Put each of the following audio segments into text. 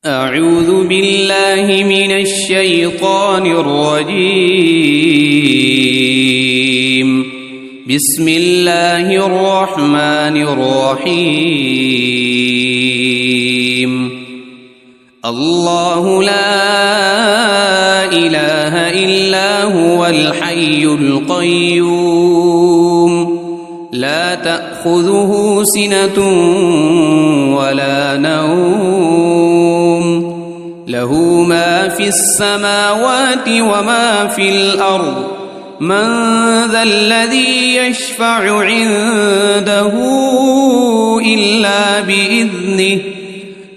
أعوذ بالله من الشيطان الرجيم. بسم الله الرحمن الرحيم. الله لا إله إلا هو الحي القيوم لا تأخذه سنة ولا نوم له ما في السماوات وما في الأرض من ذا الذي يشفع عنده إلا بإذنه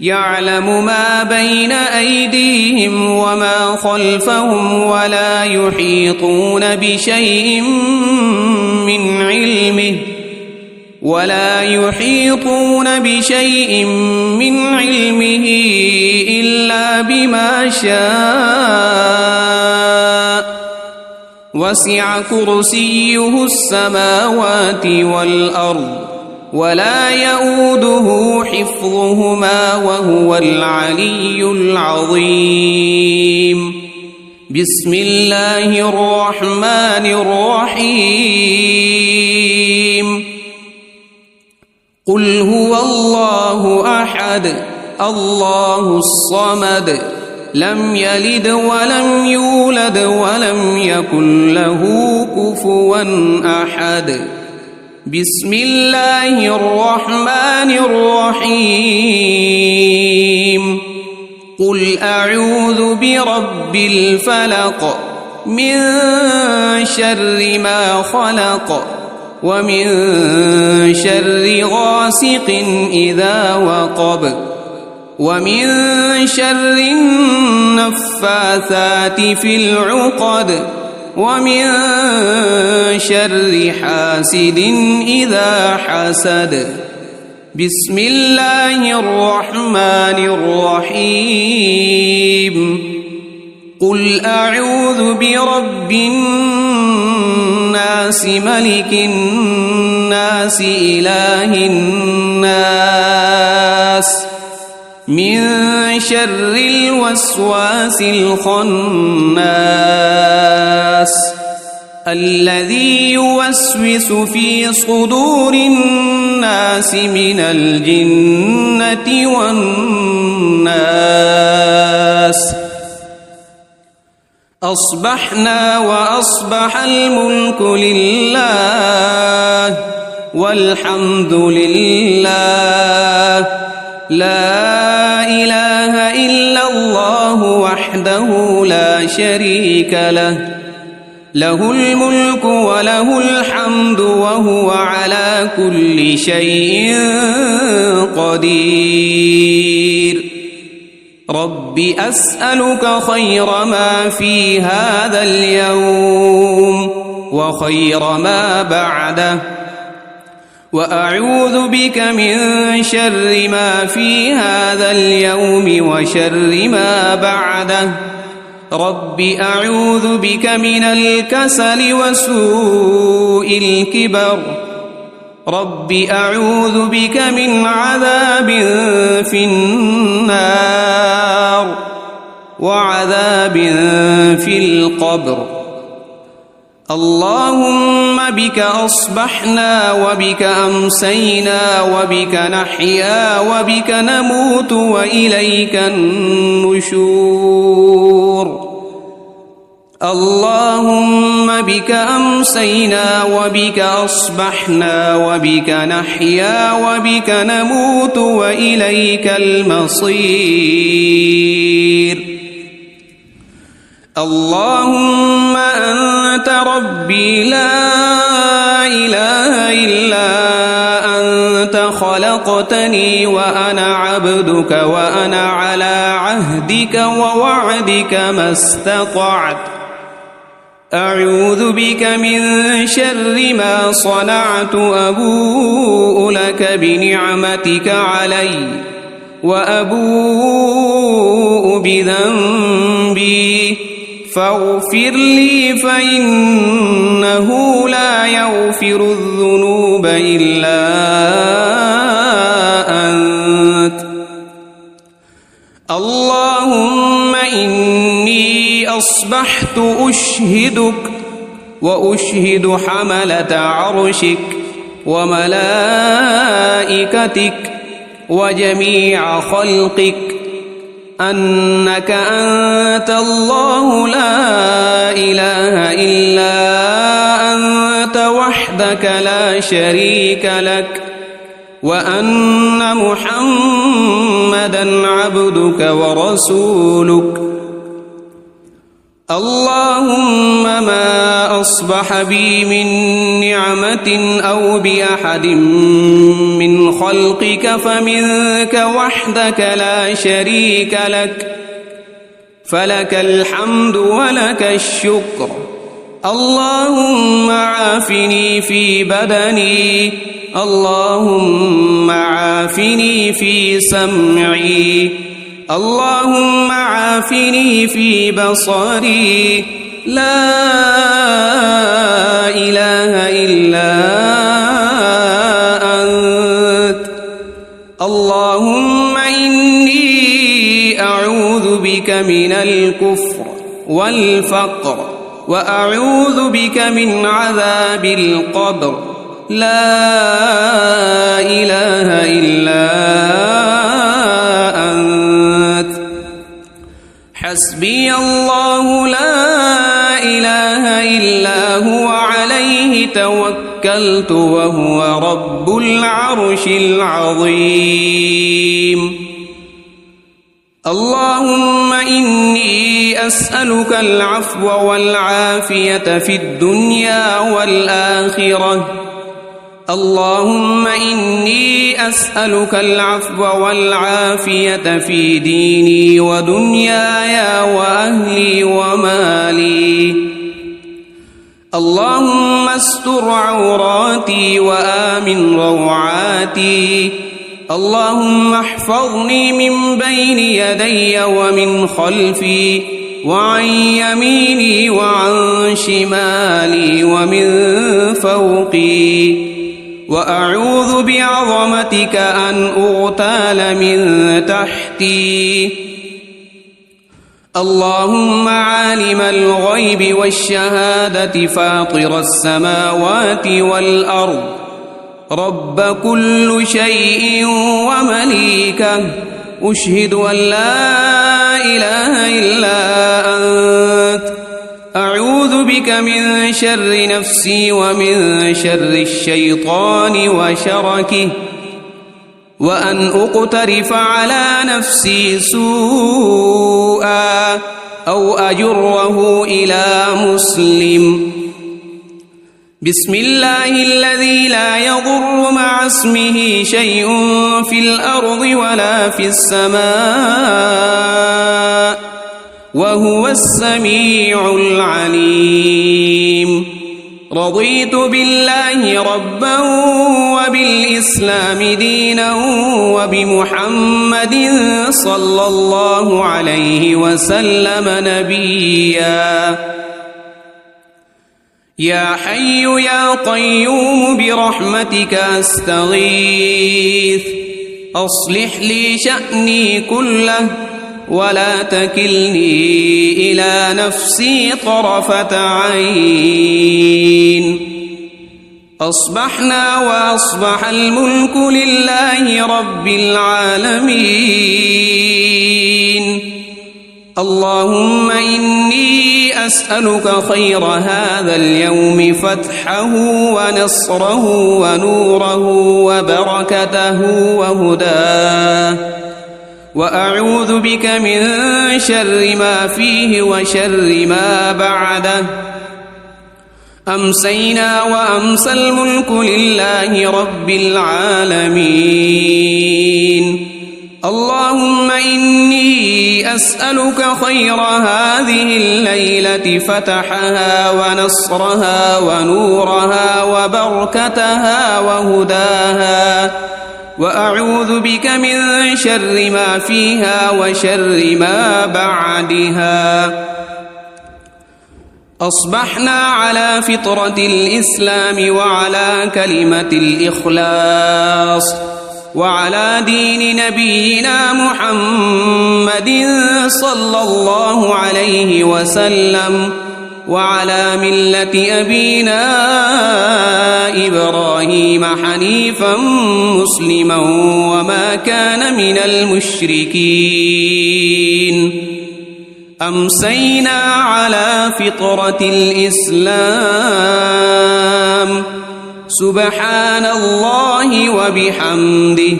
يعلم ما بين أيديهم وما خلفهم ولا يحيطون بشيء من علمه إلا بما شاء وسع كرسيه السماوات والأرض ولا يؤوده حفظهما وهو العلي العظيم. بسم الله الرحمن الرحيم. قل هو الله أحد الله الصمد لم يلد ولم يولد ولم يكن له كفوا أحد. بسم الله الرحمن الرحيم. قل أعوذ برب الفلق من شر ما خلق ومن شر غاسق إذا وقب ومن شر النفاثات في العقد ومن شر حاسد إذا حسد. بسم الله الرحمن الرحيم. قل أعوذ برب الناس ملك الناس إله الناس من شر الوسواس الخناس الذي يوسوس في صدور الناس من الجنة والناس. أصبحنا وأصبح الملك لله والحمد لله لا إله إلا الله وحده لا شريك له له الملك وله الحمد وهو على كل شيء قدير. رب أسألك خير ما في هذا اليوم وخير ما بعده وأعوذ بك من شر ما في هذا اليوم وشر ما بعده. رب أعوذ بك من الكسل وسوء الكبر. رب أعوذ بك من عذاب في النار وعذاب في القبر. اللهم بك أصبحنا وبك أمسينا وبك نحيا وبك نموت وإليك النشور. اللهم بك أمسينا وبك أصبحنا وبك نحيا وبك نموت وإليك المصير. اللهم أنت ربي لا إله إلا أنت خلقتني وأنا عبدك وأنا على عهدك ووعدك ما استطعت. أعوذ بك من شر ما صنعت أبوء لك بنعمتك علي وأبوء بذنبي فاغفر لي فإنه لا يغفر الذنوب إلا أنت. اللهم إني أصبحت أشهدك وأشهد حملة عرشك وملائكتك وجميع خلقك أنك أنت الله لا إله إلا أنت وحدك لا شريك لك وأن محمدًا عبدك ورسولك. اللهم ما أصبح بي من نعمة أو بأحد من خلقك فمنك وحدك لا شريك لك، فلك الحمد ولك الشكر. اللهم عافني في بدني، اللهم عافني في سمعي، اللهم عافني في بصري، لا إله إلا أنت. اللهم إني أعوذ بك من الكفر والفقر وأعوذ بك من عذاب القبر، لا إله إلا أنت. حسبي الله لا إله إلا هو عليه توكلت وهو رب العرش العظيم. اللهم إني أسألك العفو والعافية في الدنيا والآخرة. اللهم إني أسألك العفو والعافية في ديني ودنياي وأهلي ومالي. اللهم استر عوراتي وآمن روعاتي. اللهم احفظني من بين يدي ومن خلفي وعن يميني وعن شمالي ومن فوقي، وأعوذ بعظمتك أن أغتال من تحتي. اللهم عالم الغيب والشهادة فاطر السماوات والأرض، رب كل شيء ومليكه، أشهد أن لا إله إلا أنت. أعوذ بك من شر نفسي ومن شر الشيطان وشركه، وأن أقترف على نفسي سوءا أو أجره إلى مسلم. بسم الله الذي لا يضر مع اسمه شيء في الأرض ولا في السماء وهو السميع العليم. رضيت بالله ربا وبالإسلام دينا وبمحمد صلى الله عليه وسلم نبيا. يا حي يا قيوم برحمتك أستغيث، أصلح لي شأني كله ولا تكلني إلى نفسي طرفة عين. أصبحنا وأصبح الملك لله رب العالمين. اللهم إني أسألك خير هذا اليوم، فتحه ونصره ونوره وبركته وهداه، وأعوذ بك من شر ما فيه وشر ما بعده. أمسينا وأمسى الملك لله رب العالمين. اللهم إني أسألك خير هذه الليلة، فتحها ونصرها ونورها وبركتها وهداها، وأعوذ بك من شر ما فيها وشر ما بعدها. أصبحنا على فطرة الإسلام وعلى كلمة الإخلاص، وعلى دين نبينا محمد صلى الله عليه وسلم وعلى ملة أبينا إبراهيم حنيفا مسلما وما كان من المشركين أمسينا على فطرة الإسلام سبحان الله وبحمده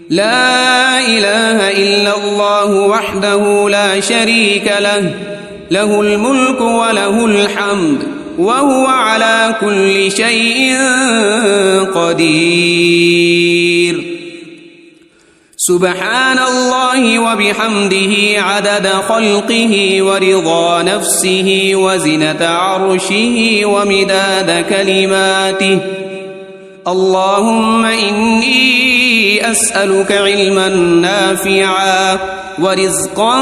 لا إله إلا الله وحده لا شريك له له الملك وله الحمد وهو على كل شيء قدير سبحان الله وبحمده عدد خلقه ورضا نفسه وزنة عرشه ومداد كلماته اللهم إني أسألك علما نافعا ورزقا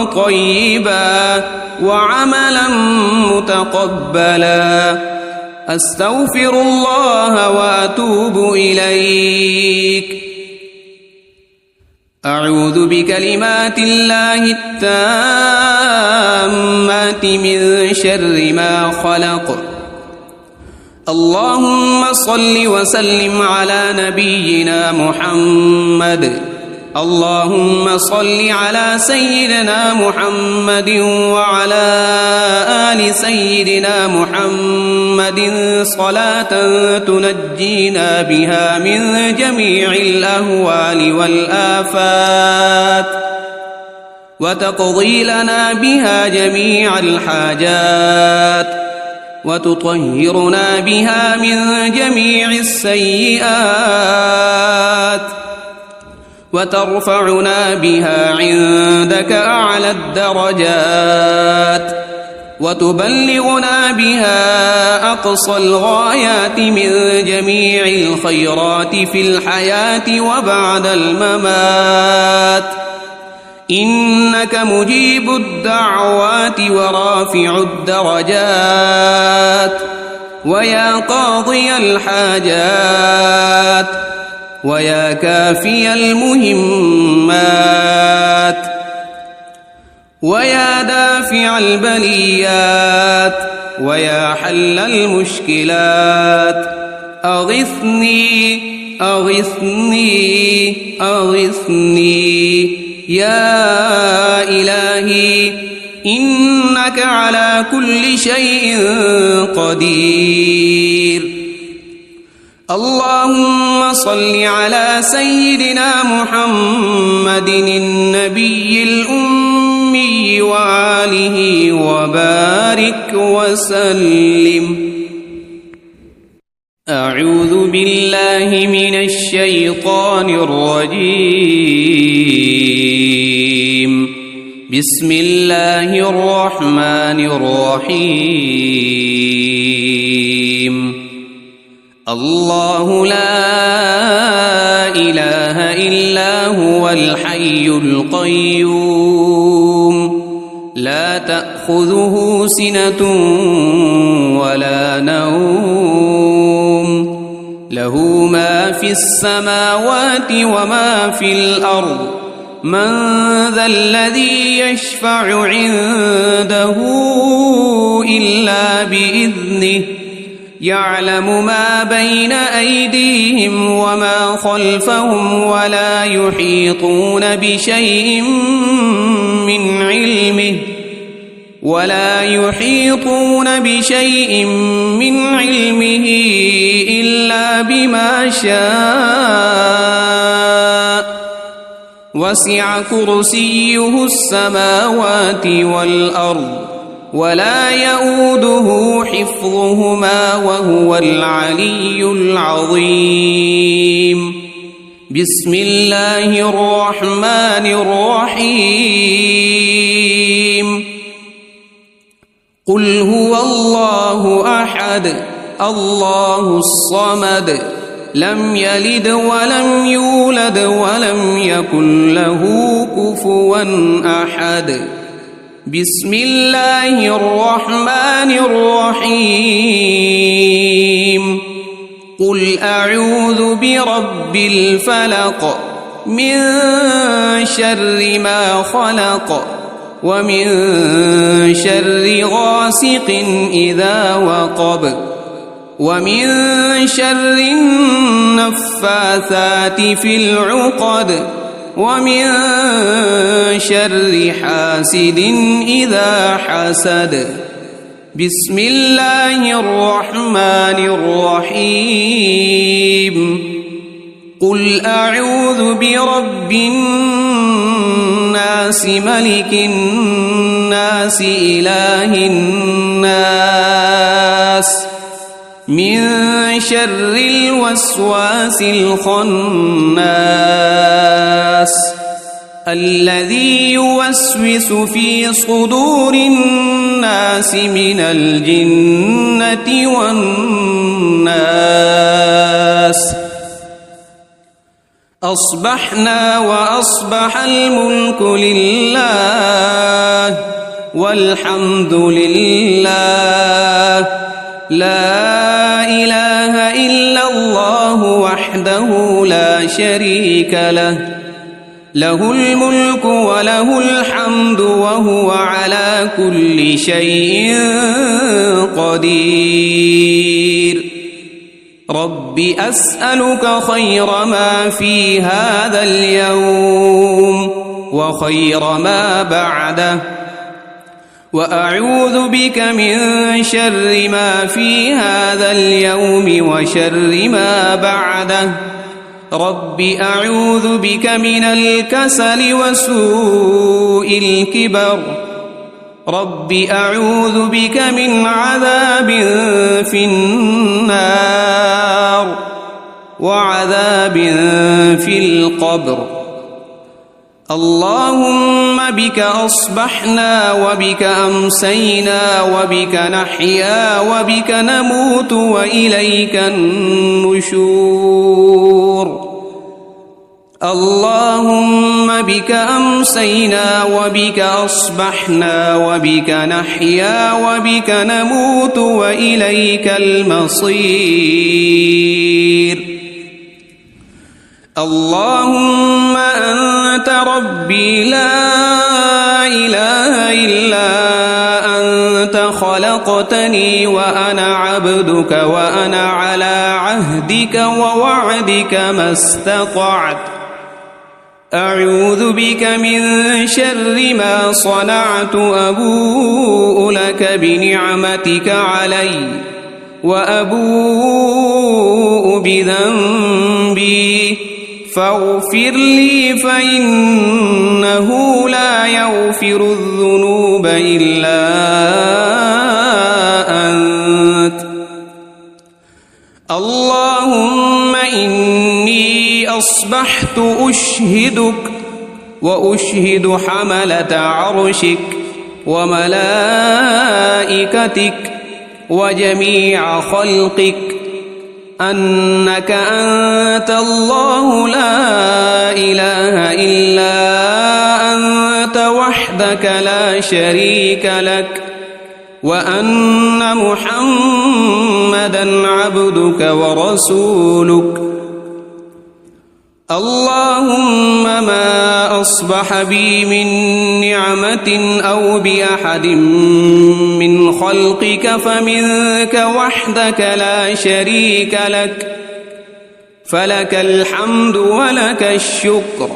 طيبا وعملا متقبلا أستغفر الله وأتوب إليك أعوذ بكلمات الله التامات من شر ما خلق اللهم صل وسلم على نبينا محمد اللهم صل على سيدنا محمد وعلى آل سيدنا محمد صلاة تنجينا بها من جميع الأهوال والآفات وتقضي لنا بها جميع الحاجات وتطهرنا بها من جميع السيئات وترفعنا بها عندك أعلى الدرجات وتبلغنا بها أقصى الغايات من جميع الخيرات في الحياة وبعد الممات إنك مجيب الدعوات ورافع الدرجات ويا قاضي الحاجات ويا كافي المهمات ويا دافع البليات ويا حل المشكلات أغثني أغثني أغثني يا إلهي إنك على كل شيء قدير اللهم صل على سيدنا محمد النبي الأمي وآله وبارك وسلم أعوذ بالله من الشيطان الرجيم بسم الله الرحمن الرحيم الله لا إله إلا هو الحي القيوم لا تأخذه سنة ولا نوم له ما في السماوات وما في الأرض من ذا الذي يشفع عنده إلا بإذنه يعلم ما بين أيديهم وما خلفهم ولا يحيطون بشيء من علمه إلا بما شاء وسع كرسيه السماوات والأرض ولا يؤوده حفظهما وهو العلي العظيم بسم الله الرحمن الرحيم قل هو الله أحد الله الصمد لم يلد ولم يولد ولم يكن له كفوا أحد بسم الله الرحمن الرحيم قل أعوذ برب الفلق من شر ما خلق ومن شر غاسق إذا وقب ومن شر النفاثات في العقد ومن شر حاسد إذا حسد. بسم الله الرحمن الرحيم. قل أعوذ برب الناس ملك الناس إله الناس من شر الوسواس الخناس الذي يوسوس في صدور الناس من الجنة والناس. أصبحنا وأصبح الملك لله والحمد لله لا إله إلا الله وحده لا شريك له له الملك وله الحمد وهو على كل شيء قدير. رب أسألك خير ما في هذا اليوم وخير ما بعده وأعوذ بك من شر ما في هذا اليوم وشر ما بعده. رب أعوذ بك من الكسل وسوء الكبر. رب أعوذ بك من عذاب في النار وعذاب في القبر. اللهم بك أصبحنا وبك أمسينا وبك نحيا وبك نموت وإليك النشور. اللهم بك أمسينا وبك أصبحنا وبك نحيا وبك نموت وإليك المصير. اللهم أنت ربي لا إله إلا أنت خلقتني وأنا عبدك وأنا على عهدك ووعدك ما استطعت. أعوذ بك من شر ما صنعت. أبوء لك بنعمتك علي وأبوء بذنبي فاغفر لي فإنه لا يغفر الذنوب إلا أنت. اللهم إني أصبحت أشهدك وأشهد حملة عرشك وملائكتك وجميع خلقك أنك أنت الله لا إله إلا أنت وحدك لا شريك لك وأن محمدًا عبدك ورسولك. اللهم ما أصبح بي من نعمة أو بأحد من خلقك فمنك وحدك لا شريك لك فلك الحمد ولك الشكر.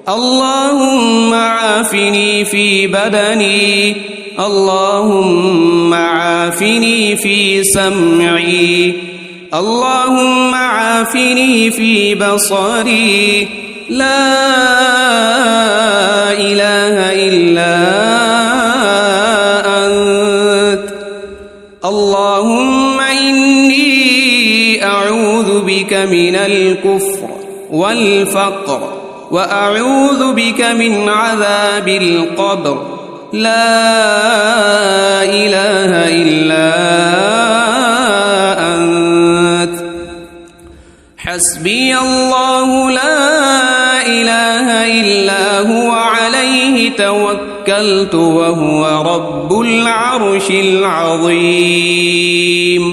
اللهم عافني في بدني. اللهم عافني في سمعي. اللهم عافني في بصري. لا إله إلا أنت. اللهم إني أعوذ بك من الكفر والفقر وأعوذ بك من عذاب القبر. لا إله إلا أنت. حسبي الله لا إله إلا هو عليه توكلت وهو رب العرش العظيم.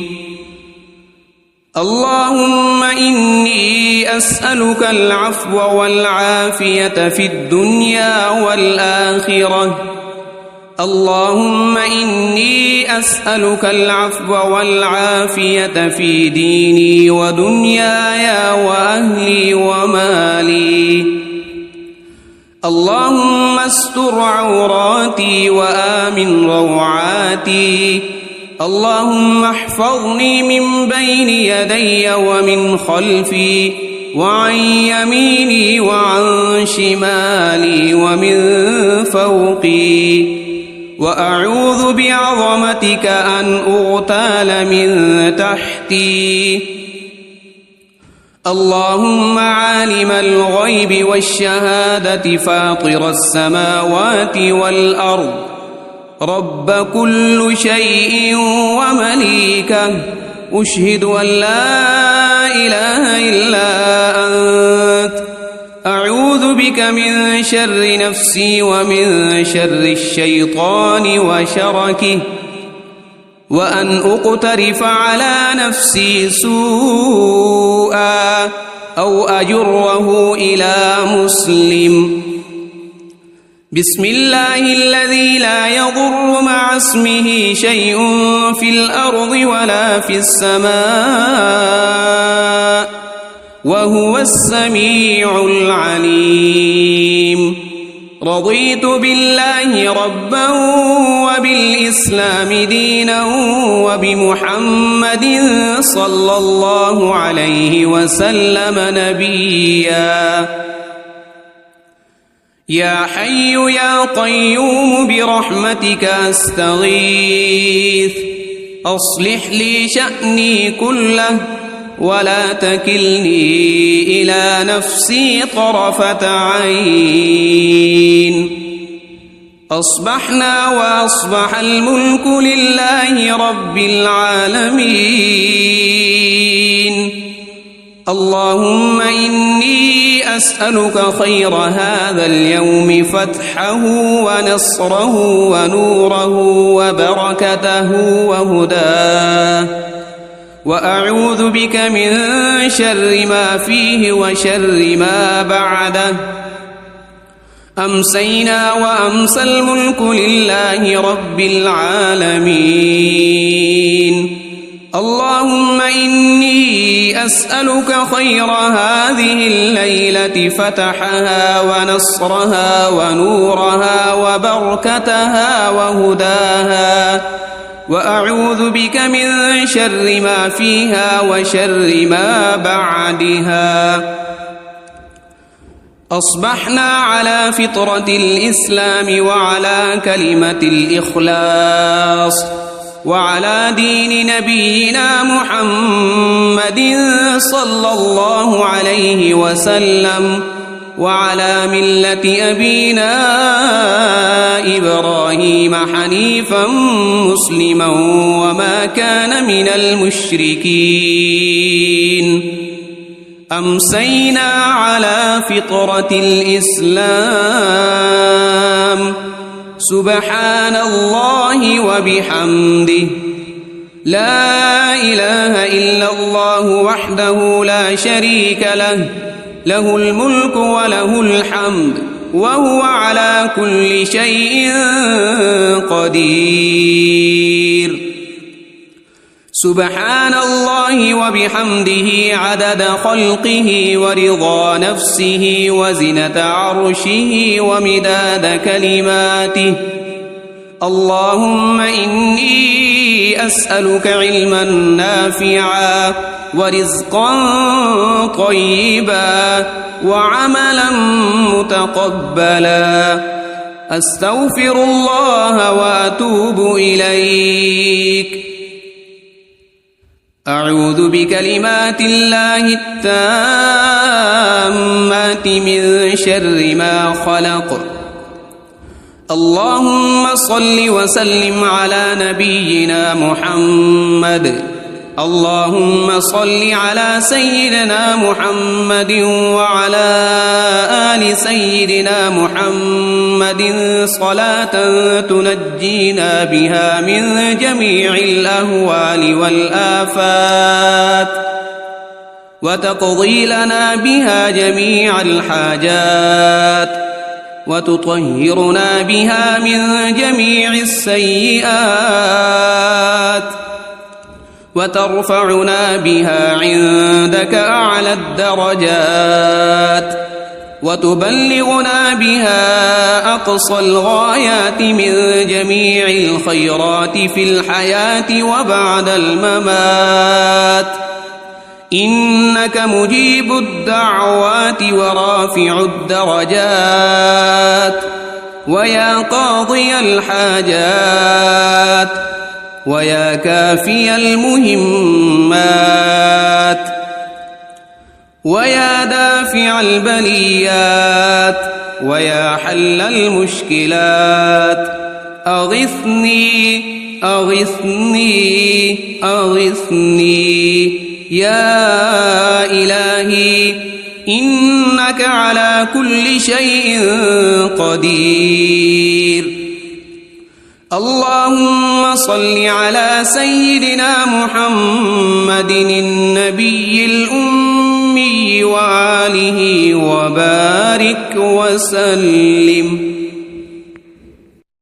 اللهم إني أسألك العفو والعافية في الدنيا والآخرة. اللهم إني أسألك العفو والعافية في ديني ودنياي وأهلي ومالي. اللهم استر عوراتي وآمن روعاتي. اللهم احفظني من بين يدي ومن خلفي وعن يميني وعن شمالي ومن فوقي، وأعوذ بعظمتك أن أغتال من تحتي. اللهم عالم الغيب والشهادة فاطر السماوات والأرض، رب كل شيء ومليكه، أشهد أن لا إله إلا أنت، أعوذ بك من شر نفسي ومن شر الشيطان وشركه، وأن أقترف على نفسي سوءا أو أجره إلى مسلم. بسم الله الذي لا يضر مع اسمه شيء في الأرض ولا في السماء، وهو السميع العليم. رضيت بالله ربا وبالإسلام دينا وبمحمد صلى الله عليه وسلم نبيا. يا حي يا قيوم برحمتك أستغيث، أصلح لي شأني كله ولا تكلني إلى نفسي طرفة عين. أصبحنا وأصبح الملك لله رب العالمين. اللهم إني أسألك خير هذا اليوم، فتحه ونصره ونوره وبركته وهداه، وأعوذ بك من شر ما فيه وشر ما بعده. أمسينا وأمسى الملك لله رب العالمين. اللهم إني أسألك خير هذه الليلة، فتحها ونصرها ونورها وبركتها وهداها، وأعوذ بك من شر ما فيها وشر ما بعدها. أصبحنا على فطرة الإسلام وعلى كلمة الإخلاص وعلى دين نبينا محمد صلى الله عليه وسلم، وعلى ملة أبينا إبراهيم حنيفا مسلما وما كان من المشركين. أمسينا على فطرة الإسلام. سبحان الله وبحمده، لا إله إلا الله وحده لا شريك له، له الملك وله الحمد وهو على كل شيء قدير. سبحان الله وبحمده عدد خلقه ورضا نفسه وزنة عرشه ومداد كلماته. اللهم إني أسألك علما نافعا ورزقا طيبا وعملا متقبلا. أستغفر الله وأتوب إليك. أعوذ بكلمات الله التامات من شر ما خلق. اللهم صل وسلم على نبينا محمد. اللهم صل على سيدنا محمد وعلى آل سيدنا محمد صلاة تنجينا بها من جميع الأهوال والآفات وتقضي لنا بها جميع الحاجات وتطهرنا بها من جميع السيئات وترفعنا بها عندك أعلى الدرجات وتبلغنا بها أقصى الغايات من جميع الخيرات في الحياة وبعد الممات إنك مجيب الدعوات ورافع الدرجات ويا قاضي الحاجات ويا كافي المهمات ويا دافع البليات ويا حل المشكلات أغثني أغثني أغثني يا إلهي إنك على كل شيء قدير. اللهم صل على سيدنا محمد النبي الأمي وآله وبارك وسلم.